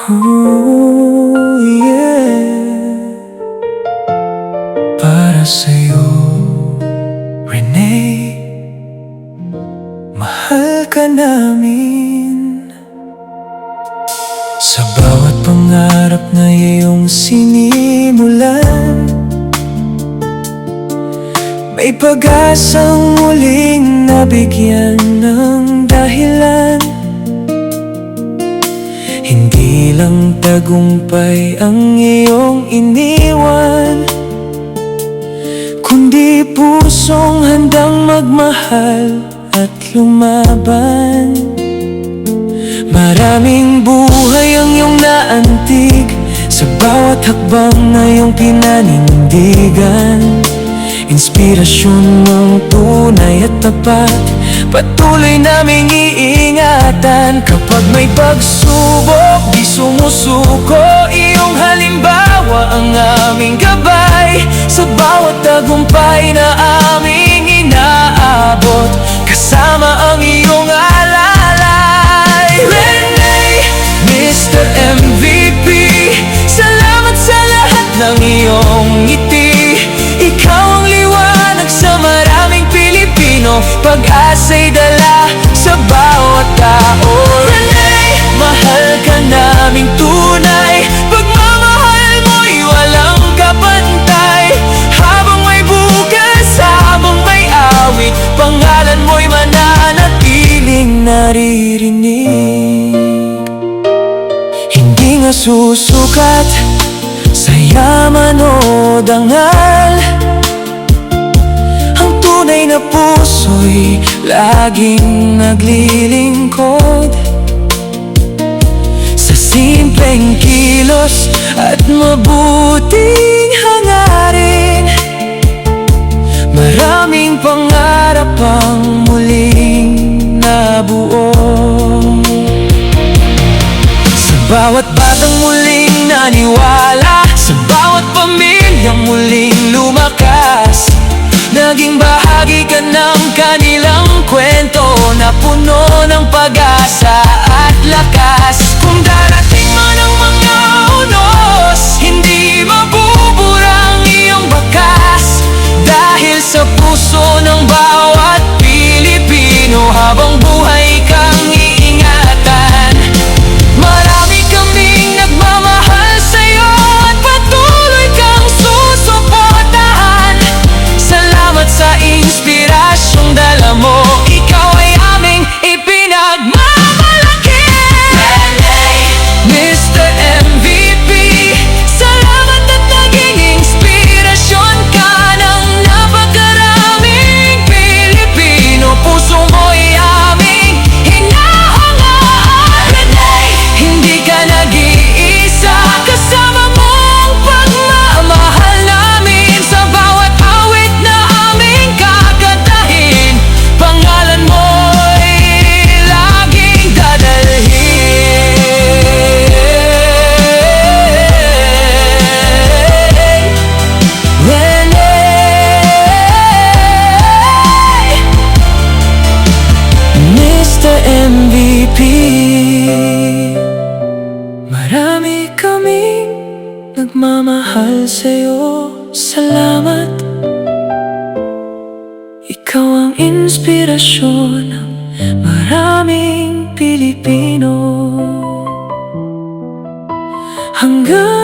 Oh, yeah. Para sa'yo, Renee, mahal ka namin. Sa bawat pangarap na iyong sinimulan, may pag-asang muling nabigyan ng dahilan. Hindi lang tagumpay ang iyong iniwan, kundi pusong handang magmahal at lumaban. Maraming buhay ang iyong naantig sa bawat hakbang na iyong pinanindigan. Inspirasyon mong tunay at tapat, patuloy naming iingatan. Kapag may pagsubok, di sumusuko, iyong halimbawa ang aming gabay. Sa bawat tagumpay na aming inaabot, kasama ang iyong alalay. Renee, Mr. MVP, salamat sa lahat ng iyong ngiti. Ikaw ang liwanag sa maraming Pilipino, pag-asa'y dala sa bawat tao. Renee, mahal ka naming tunay, pagmamahal mo'y walang kapantay. Habang may bukas, habang may awit, pangalan mo'y mananatiling naririnig. Hindi nga susukat sa yaman o dangal, ang tunay na puso'y laging naglilingkod. Sa simpleng kilos at mabuting hangarin, maraming pangarap ang muling nabuo. Sa bawat batang muling naniwala, sa bawat pamilyang muling lumakas, naging bahagi ka ng kanilang kwento na puno ng pag-asa at lakas. Kung darating man ang mga unos, hindi mabubura ang iyong bakas, dahil sa puso ng bawat Pilipino, habang buhay kang iingatan. Marami kaming nagmamahal sa'yo at patuloy kang susuportahan. Salamat sa inspirasyong dala mo, ikaw ay aming ipinagmamalaki. Renee, Mr. MVP, salamat at naging inspirasyon ka ng napakaraming Pilipino. Puso mo'y aming hinahangaan. Renee, hindi ka nag-iisa, kasama mong pagmamahal namin. Sa bawat awit na aming kakatahin, pangalan mo'y laging dadalhin. Renee, Mr. MVP, marami kaming nagmamahal sa'yo. Salamat, ikaw ang inspirasyon ng maraming Pilipino. Hanggang